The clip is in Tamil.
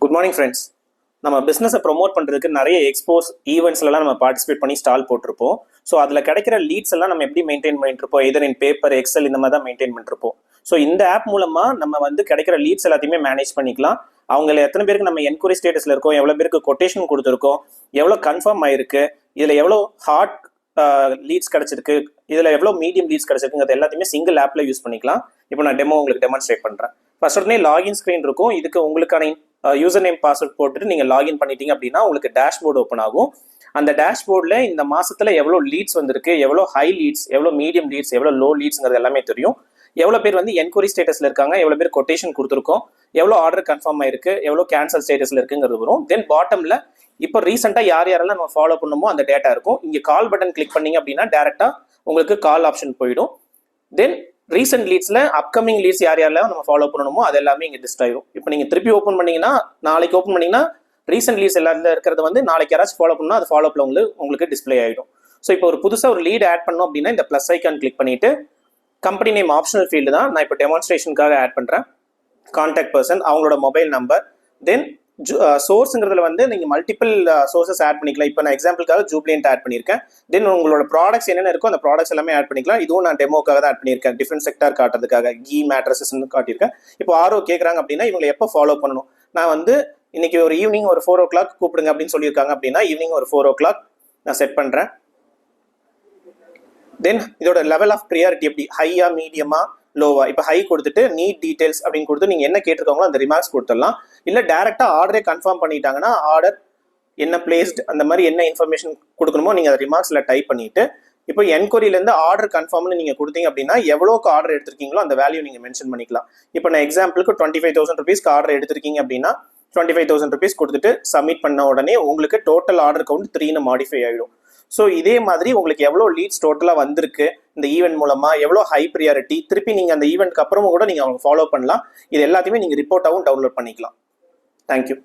Good morning friends. நம்ம பிஸ்னஸை ப்ரொமோட் பண்ணுறதுக்கு நிறைய எக்ஸ்போஸ் ஈவெண்ட்ஸ்லாம் நம்ம பார்ட்டிசிபேட் பண்ணி ஸ்டால் போட்டிருப்போம். ஸோ அதில் கிடைக்கிற லீட்ஸ் எல்லாம் நம்ம எப்படி மெயின்டைன் பண்ணிட்டு இருப்போம்? எதர் இன் பேப்பர், எக்ஸல் இந்த மாதிரி தான் மெயின்டைன் பண்ணிருப்போம். ஸோ இந்த ஆப் மூலமாக நம்ம வந்து கிடைக்கிற லீட்ஸ் எல்லாத்தையுமே மேனேஜ் பண்ணிக்கலாம். அவங்கள எத்தனை பேருக்கு நம்ம என்கொயரி ஸ்டேட்டஸில் இருக்கோம், எவ்வளோ பேருக்கு கொட்டேஷன் கொடுத்துருக்கோம், எவ்வளோ கன்ஃபார்ம் ஆயிருக்கு, இதில் எவ்வளோ ஹார்ட் லீட்ஸ் கிடச்சிருக்கு, இதில் எவ்வளோ மீடியம் லீட்ஸ் கிடச்சிருக்குங்கிறது எல்லாத்தையுமே சிங்கிள் ஆப்பில் யூஸ் பண்ணிக்கலாம். இப்போ நான் டெமோ உங்களுக்கு டெமான்ஸ்ட்ரேட் பண்ணுறேன். ஃபர்ஸ்ட் உடனே லாகின் ஸ்க்ரீன் இருக்கும். இதுக்கு உங்களுக்கான யூசர் நேம் பாஸ்வேர்ட் போட்டுட்டு நீங்கள் லாகின் பண்ணிட்டீங்க அப்படின்னா உங்களுக்கு டேஷ்போர்டு ஓப்பன் ஆகும். அந்த டேஷ்போர்டில் இந்த மாசத்துல எவ்வளோ லீட்ஸ் வந்திருக்கு, எவ்வளோ ஹை லீட்ஸ், எவ்வளோ மீடியம் லீட்ஸ், எவ்வளோ லோ லீட்ஸ்ங்கிறது எல்லாமே தெரியும். எவ்வளோ பேர் வந்து என்கொயரி ஸ்டேட்டஸ்ல இருக்காங்க, எவ்வளோ பேர் கொட்டேஷன் கொடுத்துருக்கோம், எவ்வளோ ஆர்டர் கன்ஃபார்ம் ஆயிருக்கு, எவ்வளோ கேன்சல் ஸ்டேட்டஸ்ல இருக்குங்கிறது வரும். தென் பாட்டம்ல இப்போ ரீசெண்டாக யாரெல்லாம் நம்ம ஃபாலோ பண்ணுமோ அந்த டேட்டா இருக்கும். இங்கே கால் பட்டன் கிளிக் பண்ணீங்க அப்படின்னா டேரெக்டாக உங்களுக்கு கால் ஆப்ஷன் போயிடும். தென் ரீசெண்ட் லீட்ஸ்ல அப்கமிங் லீட்ஸ் யாரெல்லாம் நம்ம ஃபாலோ பண்ணணுமோ அது எல்லாமே இங்கே டிஸ்ட் ஆயிடும். இப்போ நீங்கள் திருப்பி ஓப்பன் பண்ணீங்கன்னா, நாளைக்கு ஓப்பன் பண்ணீங்கன்னா ரீசெண்ட் லீட்ஸ் எல்லாத்துல இருக்கிறது வந்து நாளைக்கு யாராச்சும் ஃபாலோ பண்ணா அது ஃபாலோ அப்ல உங்களுக்கு டிஸ்பிளே ஆயிடும். ஸோ இப்போ ஒரு புதுசாக ஒரு லீட் ஆட் பண்ணோம் அப்படின்னா இந்த ப்ளஸ் ஐக்கான் கிளிக் பண்ணிட்டு கம்பெனி நேம் ஆப்ஷனல் ஃபீல்டு தான். நான் இப்போ டெமான்ஸ்ட்ரேஷனுக்காக ஆட் பண்ணுறேன். கான்டாக்ட் பர்சன், அவங்களோட மொபைல் நம்பர், தென் சோர்ஸுங்கிறதுல வந்து நீங்கள் மல்டிபிள் சோர்சஸ் ஆட் பண்ணிக்கலாம். இப்போ நான் எக்ஸாம்பிளுக்காக ஜூப்ளியன்ட் ஆட் பண்ணியிருக்கேன். தென் உங்களோட ப்ராடக்ட்ஸ் என்னென்ன இருக்கோ அந்த ப்ராடக்ட்ஸ் எல்லாமே ஆட் பண்ணிக்கலாம். இதுவும் நான் டெமோக்காக தான் ஆட் பண்ணியிருக்கேன். டிஃப்ரெண்ட் செக்டார் காட்டுறதுக்காக கீ மேட்ரஸஸ்ன்னு காட்டியிருக்கேன். இப்போ ஆரோ கேட்குறாங்க அப்படின்னா இவங்களை எப்போ ஃபாலோ பண்ணணும், நான் வந்து இன்னைக்கு ஒரு ஈவினிங் ஒரு 4 o'clock கூப்பிடுங்க அப்படின்னு சொல்லியிருக்காங்க அப்படின்னா ஈவினிங் ஒரு 4 o'clock நான் செட் பண்ணுறேன். தென் இதோட லெவல் ஆஃப் ப்ரியாரிட்டி எப்படி, ஹையா மீடியமா லோவா. இப்போ ஹை கொடுத்துட்டு நீட் டீடைல்ஸ் அப்படின்னு கொடுத்து நீங்கள் என்ன கேட்டிருக்காங்களோ அந்த ரிமார்க்ஸ் கொடுத்துடலாம். இல்லை டேரெக்டாக ஆர்டரே கன்ஃபார்ம் பண்ணிட்டாங்கன்னா ஆர்டர் என்ன பிளேஸ்ட் அந்த மாதிரி என்ன இன்ஃபர்மேஷன் கொடுக்கணுமோ நீங்கள் அதை ரிமார்க்ஸில் டைப் பண்ணிட்டு இப்போ என்கொயரியிலேருந்து ஆர்டர் கன்ஃபார்ம்னு நீங்கள் கொடுத்தீங்க அப்படின்னா எவ்வளோக்கு ஆர்டர் எடுத்திருக்கீங்களோ அந்த வேல்யூ நீங்கள் மென்ஷன் பண்ணிக்கலாம். இப்போ நான் எக்ஸாம்பிளுக்கு 25,000 rupees ஆர்டர் எடுத்திருக்கீங்க அப்படின்னா 25,000 rupees கொடுத்துட்டு சப்மிட் பண்ண உடனே உங்களுக்கு டோட்டல் ஆர்டர் கவுண்ட் 3ன்னு மாடிஃபை ஆகிடும். ஸோ இதே மாதிரி உங்களுக்கு எவ்வளோ லீட்ஸ் டோட்டலாக வந்திருக்கு இந்த ஈவெண்ட் மூலமா, எவ்வளோ ஹை ப்ரியாரிட்டி, திருப்பி நீங்கள் அந்த ஈவெண்ட்க்கு அப்புறமும் கூட நீங்கள் அவங்க ஃபாலோ பண்ணலாம். இது எல்லாத்தையுமே நீங்கள் ரிப்போர்ட்டாகவும் டவுன்லோட் பண்ணிக்கலாம். தேங்க்யூ.